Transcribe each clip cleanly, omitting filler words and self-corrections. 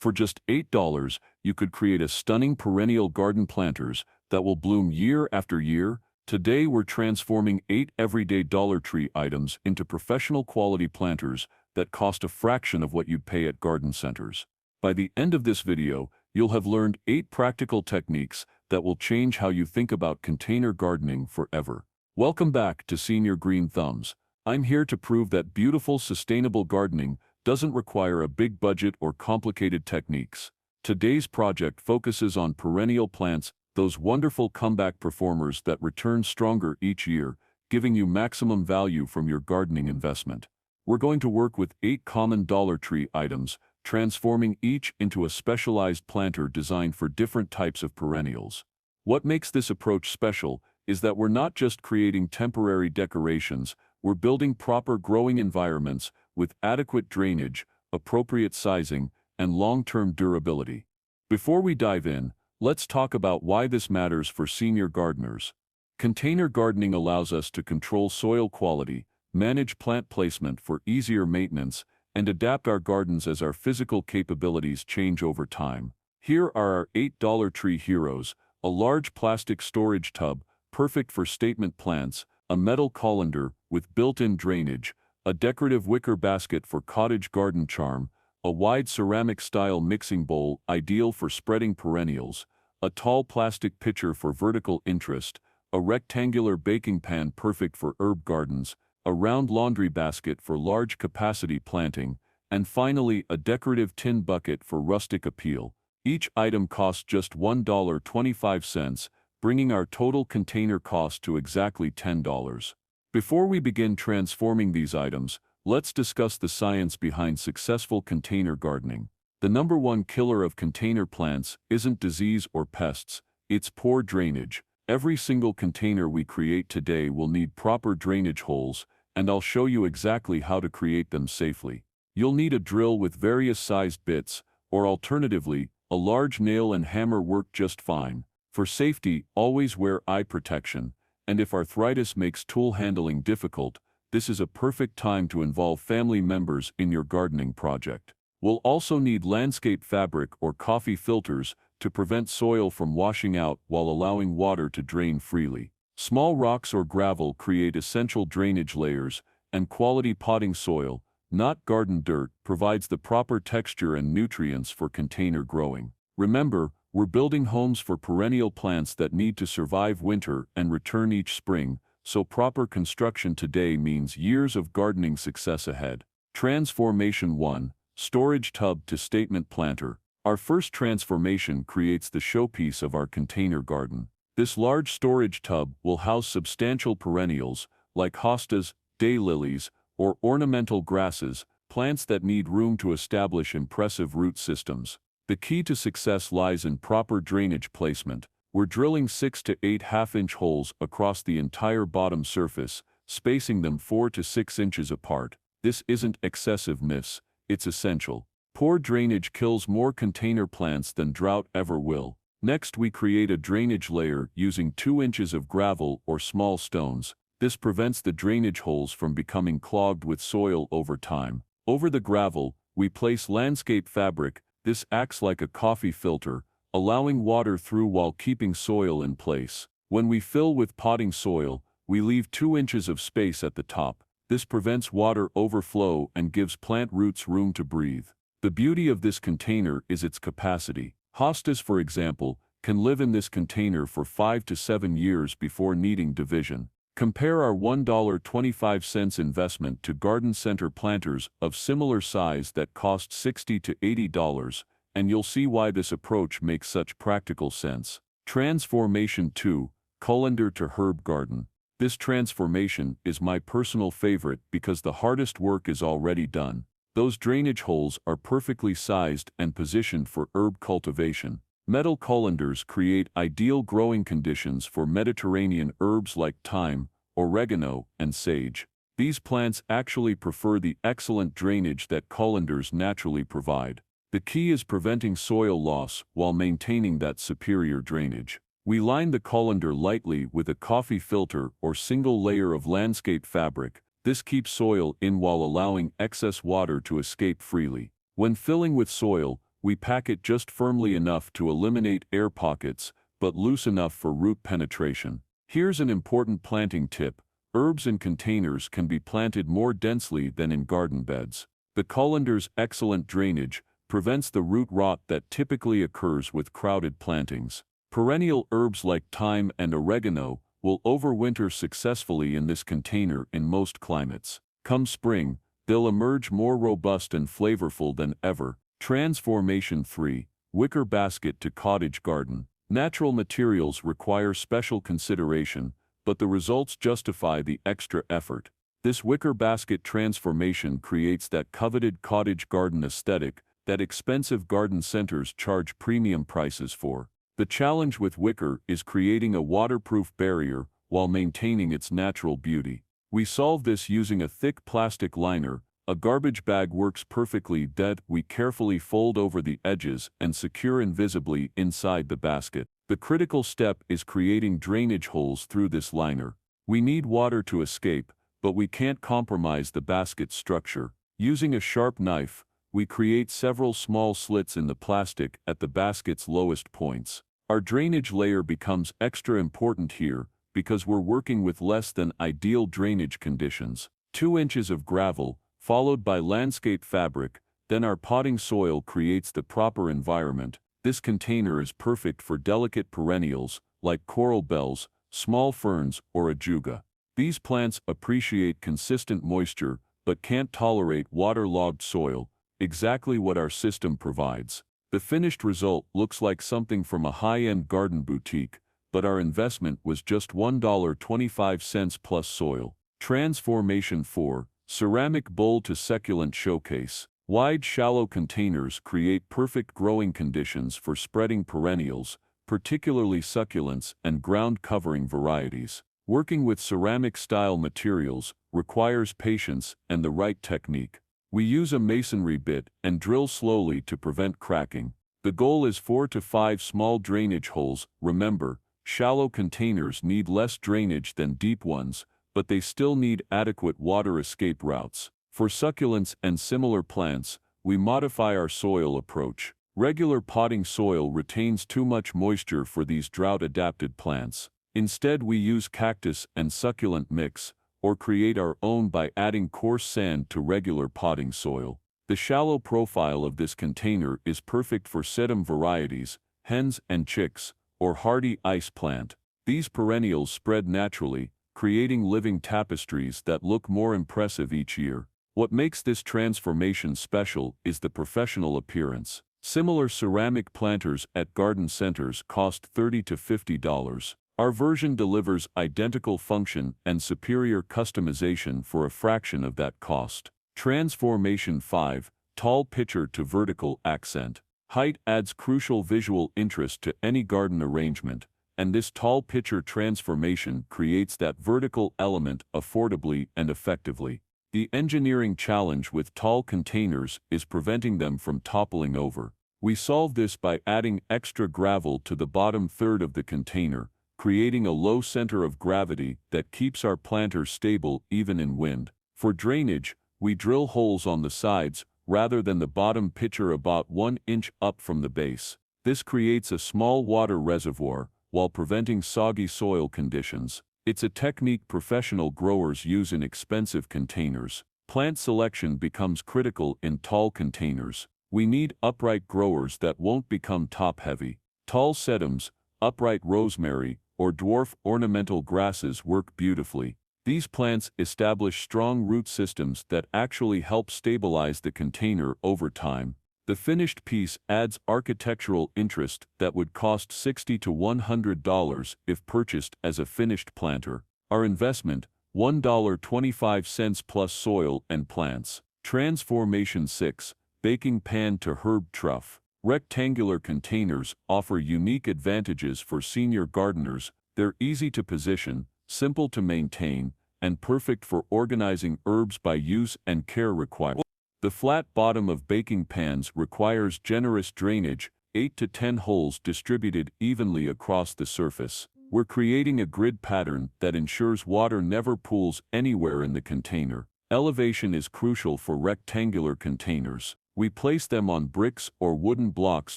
For just $8, you could create a stunning perennial garden planters that will bloom year after year. Today we're transforming 8 everyday Dollar Tree items into professional quality planters that cost a fraction of what you'd pay at garden centers. By the end of this video, you'll have learned 8 practical techniques that will change how you think about container gardening forever. Welcome back to Senior Green Thumbs. I'm here to prove that beautiful, sustainable gardening doesn't require a big budget or complicated techniques. Today's project focuses on perennial plants, those wonderful comeback performers that return stronger each year, giving you maximum value from your gardening investment. We're going to work with 8 common Dollar Tree items, transforming each into a specialized planter designed for different types of perennials. What makes this approach special is that we're not just creating temporary decorations, we're building proper growing environments with adequate drainage, appropriate sizing, and long-term durability. Before we dive in, let's talk about why this matters for senior gardeners. Container gardening allows us to control soil quality, manage plant placement for easier maintenance, and adapt our gardens as our physical capabilities change over time. Here are our 8 Dollar Tree heroes: a large plastic storage tub, perfect for statement plants, a metal colander with built-in drainage, a decorative wicker basket for cottage garden charm, a wide ceramic-style mixing bowl ideal for spreading perennials, a tall plastic pitcher for vertical interest, a rectangular baking pan perfect for herb gardens, a round laundry basket for large-capacity planting, and finally a decorative tin bucket for rustic appeal. Each item costs just $1.25, bringing our total container cost to exactly $10. Before we begin transforming these items, let's discuss the science behind successful container gardening. The number one killer of container plants isn't disease or pests, it's poor drainage. Every single container we create today will need proper drainage holes, and I'll show you exactly how to create them safely. You'll need a drill with various sized bits, or alternatively, a large nail and hammer work just fine. For safety, always wear eye protection, and if arthritis makes tool handling difficult, this is a perfect time to involve family members in your gardening project. We'll also need landscape fabric or coffee filters to prevent soil from washing out while allowing water to drain freely. Small rocks or gravel create essential drainage layers, and quality potting soil, not garden dirt, provides the proper texture and nutrients for container growing. Remember, we're building homes for perennial plants that need to survive winter and return each spring, so proper construction today means years of gardening success ahead. Transformation 1. Storage tub to statement planter. Our first transformation creates the showpiece of our container garden. This large storage tub will house substantial perennials, like hostas, daylilies, or ornamental grasses, plants that need room to establish impressive root systems. The key to success lies in proper drainage placement. We're drilling 6 to 8 half-inch holes across the entire bottom surface, spacing them 4 to 6 inches apart. This isn't excessive myths, it's essential. Poor drainage kills more container plants than drought ever will. Next, we create a drainage layer using 2 inches of gravel or small stones. This prevents the drainage holes from becoming clogged with soil over time. Over the gravel, we place landscape fabric. This acts like a coffee filter, allowing water through while keeping soil in place. When we fill with potting soil, we leave 2 inches of space at the top. This prevents water overflow and gives plant roots room to breathe. The beauty of this container is its capacity. Hostas, for example, can live in this container for 5 to 7 years before needing division. Compare our $1.25 investment to garden center planters of similar size that cost $60 to $80, and you'll see why this approach makes such practical sense. Transformation 2. Colander to herb garden. This transformation is my personal favorite because the hardest work is already done. Those drainage holes are perfectly sized and positioned for herb cultivation. Metal colanders create ideal growing conditions for Mediterranean herbs like thyme, oregano, and sage. These plants actually prefer the excellent drainage that colanders naturally provide. The key is preventing soil loss while maintaining that superior drainage. We line the colander lightly with a coffee filter or single layer of landscape fabric. This keeps soil in while allowing excess water to escape freely. When filling with soil, we pack it just firmly enough to eliminate air pockets, but loose enough for root penetration. Here's an important planting tip. Herbs in containers can be planted more densely than in garden beds. The Colander's excellent drainage prevents the root rot that typically occurs with crowded plantings. Perennial herbs like thyme and oregano will overwinter successfully in this container in most climates. Come spring, they'll emerge more robust and flavorful than ever. Transformation 3. Wicker basket to cottage garden. Natural materials require special consideration, but the results justify the extra effort. This wicker basket transformation creates that coveted cottage garden aesthetic that expensive garden centers charge premium prices for. The challenge with wicker is creating a waterproof barrier while maintaining its natural beauty. We solve this using a thick plastic liner. A garbage bag works perfectly that we carefully fold over the edges and secure invisibly inside the basket. The critical step is creating drainage holes through this liner. We need water to escape, but we can't compromise the basket's structure. Using a sharp knife, we create several small slits in the plastic at the basket's lowest points. Our drainage layer becomes extra important here because we're working with less than ideal drainage conditions. 2 inches of gravel, followed by landscape fabric, then our potting soil creates the proper environment. This container is perfect for delicate perennials like coral bells, small ferns, or ajuga. These plants appreciate consistent moisture but can't tolerate waterlogged soil, exactly what our system provides. The finished result looks like something from a high-end garden boutique, but our investment was just $1.25 plus soil. Transformation 4. Ceramic bowl to succulent showcase. Wide, shallow containers create perfect growing conditions for spreading perennials, particularly succulents and ground-covering varieties. Working with ceramic-style materials requires patience and the right technique. We use a masonry bit and drill slowly to prevent cracking. The goal is 4 to 5 small drainage holes. Remember, shallow containers need less drainage than deep ones, but they still need adequate water escape routes. For succulents and similar plants, we modify our soil approach. Regular potting soil retains too much moisture for these drought-adapted plants. Instead, we use cactus and succulent mix, or create our own by adding coarse sand to regular potting soil. The shallow profile of this container is perfect for sedum varieties, hens and chicks, or hardy ice plant. These perennials spread naturally, creating living tapestries that look more impressive each year. What makes this transformation special is the professional appearance. Similar ceramic planters at garden centers cost $30 to $50. Our version delivers identical function and superior customization for a fraction of that cost. Transformation 5. Tall pitcher to vertical accent. Height adds crucial visual interest to any garden arrangement, and this tall pitcher transformation creates that vertical element affordably and effectively. The engineering challenge with tall containers is preventing them from toppling over. We solve this by adding extra gravel to the bottom third of the container, creating a low center of gravity that keeps our planters stable even in wind. For drainage, we drill holes on the sides rather than the bottom pitcher about 1 inch up from the base. This creates a small water reservoir while preventing soggy soil conditions. It's a technique professional growers use in expensive containers. Plant selection becomes critical in tall containers. We need upright growers that won't become top-heavy. Tall sedums, upright rosemary, or dwarf ornamental grasses work beautifully. These plants establish strong root systems that actually help stabilize the container over time. The finished piece adds architectural interest that would cost $60 to $100 if purchased as a finished planter. Our investment, $1.25 plus soil and plants. Transformation 6. Baking pan to herb trough. Rectangular containers offer unique advantages for senior gardeners. They're easy to position, simple to maintain, and perfect for organizing herbs by use and care requirements. The flat bottom of baking pans requires generous drainage, 8 to 10 holes distributed evenly across the surface. We're creating a grid pattern that ensures water never pools anywhere in the container. Elevation is crucial for rectangular containers. We place them on bricks or wooden blocks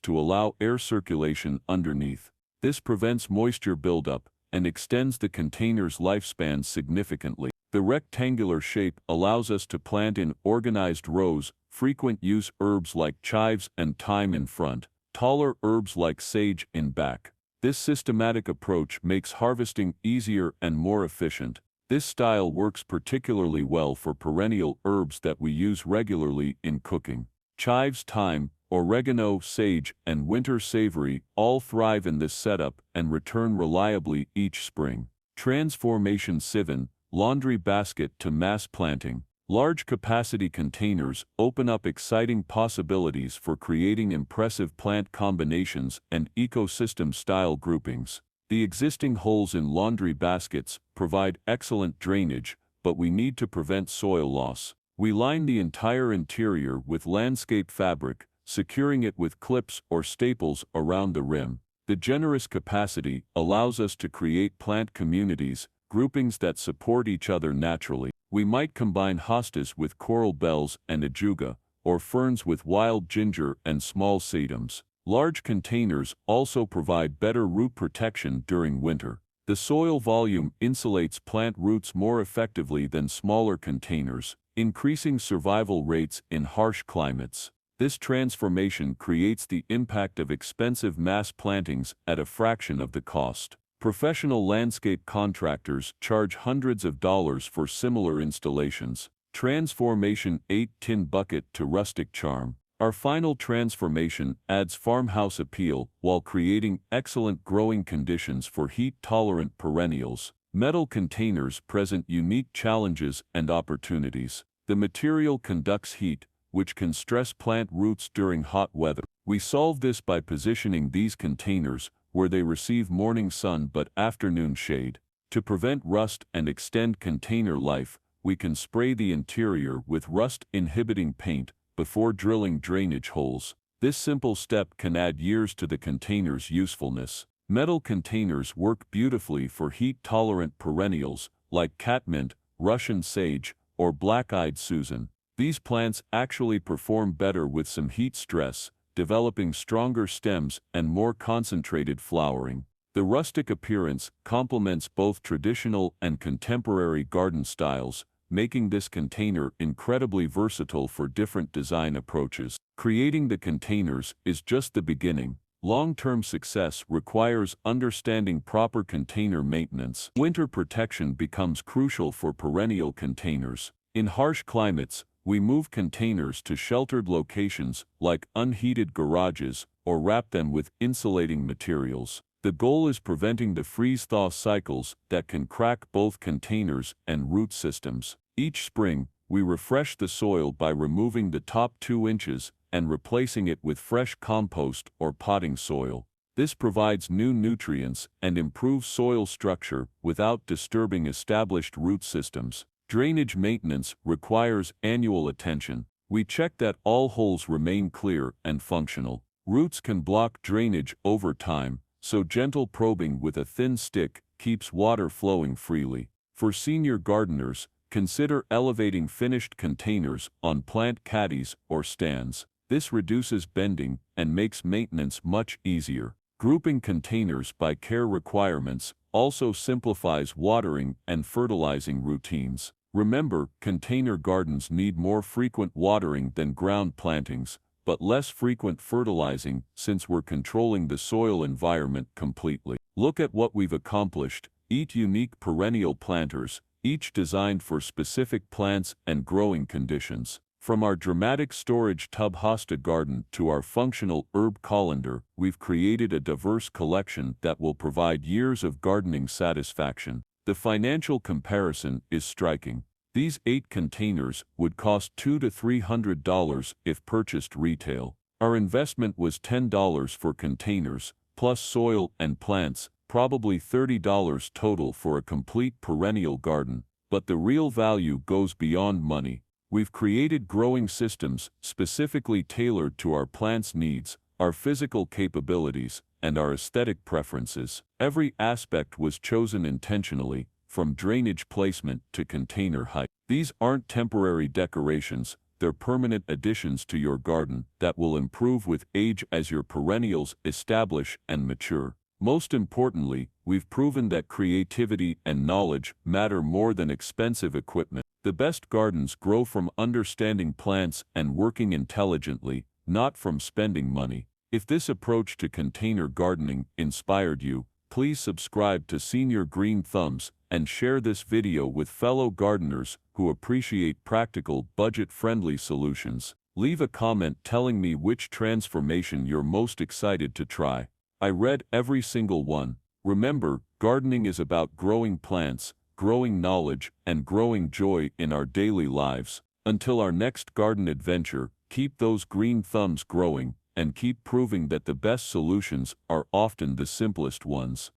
to allow air circulation underneath. This prevents moisture buildup and extends the container's lifespan significantly. The rectangular shape allows us to plant in organized rows, frequent use herbs like chives and thyme in front, taller herbs like sage in back. This systematic approach makes harvesting easier and more efficient. This style works particularly well for perennial herbs that we use regularly in cooking. Chives, thyme, oregano, sage, and winter savory all thrive in this setup and return reliably each spring. Transformation 7. Laundry basket to mass planting. Large capacity containers open up exciting possibilities for creating impressive plant combinations and ecosystem-style groupings. The existing holes in laundry baskets provide excellent drainage, but we need to prevent soil loss. We line the entire interior with landscape fabric, securing it with clips or staples around the rim. The generous capacity allows us to create plant communities, groupings that support each other naturally. We might combine hostas with coral bells and ajuga, or ferns with wild ginger and small sedums. Large containers also provide better root protection during winter. The soil volume insulates plant roots more effectively than smaller containers, increasing survival rates in harsh climates. This transformation creates the impact of expensive mass plantings at a fraction of the cost. Professional landscape contractors charge hundreds of dollars for similar installations. Transformation 8. Tin bucket to rustic charm. Our final transformation adds farmhouse appeal while creating excellent growing conditions for heat-tolerant perennials. Metal containers present unique challenges and opportunities. The material conducts heat, which can stress plant roots during hot weather. We solve this by positioning these containers where they receive morning sun but afternoon shade. To prevent rust and extend container life, we can spray the interior with rust-inhibiting paint before drilling drainage holes. This simple step can add years to the container's usefulness. Metal containers work beautifully for heat-tolerant perennials like catmint, Russian sage, or black-eyed Susan. These plants actually perform better with some heat stress, developing stronger stems and more concentrated flowering. The rustic appearance complements both traditional and contemporary garden styles, making this container incredibly versatile for different design approaches. Creating the containers is just the beginning. Long-term success requires understanding proper container maintenance. Winter protection becomes crucial for perennial containers. In harsh climates, we move containers to sheltered locations like unheated garages or wrap them with insulating materials. The goal is preventing the freeze-thaw cycles that can crack both containers and root systems. Each spring, we refresh the soil by removing the top 2 inches and replacing it with fresh compost or potting soil. This provides new nutrients and improves soil structure without disturbing established root systems. Drainage maintenance requires annual attention. We check that all holes remain clear and functional. Roots can block drainage over time, so gentle probing with a thin stick keeps water flowing freely. For senior gardeners, consider elevating finished containers on plant caddies or stands. This reduces bending and makes maintenance much easier. Grouping containers by care requirements also simplifies watering and fertilizing routines. Remember, container gardens need more frequent watering than ground plantings, but less frequent fertilizing since we're controlling the soil environment completely. Look at what we've accomplished: 8 unique perennial planters, each designed for specific plants and growing conditions. From our dramatic storage tub Hosta garden to our functional herb colander, we've created a diverse collection that will provide years of gardening satisfaction. The financial comparison is striking. These 8 containers would cost $200 to $300 if purchased retail. Our investment was $10 for containers, plus soil and plants, probably $30 total for a complete perennial garden. But the real value goes beyond money. We've created growing systems specifically tailored to our plants' needs, our physical capabilities, and our aesthetic preferences. Every aspect was chosen intentionally, from drainage placement to container height. These aren't temporary decorations, they're permanent additions to your garden that will improve with age as your perennials establish and mature. Most importantly, we've proven that creativity and knowledge matter more than expensive equipment. The best gardens grow from understanding plants and working intelligently, not from spending money. If this approach to container gardening inspired you, please subscribe to Senior Green Thumbs and share this video with fellow gardeners who appreciate practical, budget-friendly solutions. Leave a comment telling me which transformation you're most excited to try. I read every single one. Remember, gardening is about growing plants, growing knowledge, and growing joy in our daily lives. Until our next garden adventure, keep those green thumbs growing, and keep proving that the best solutions are often the simplest ones.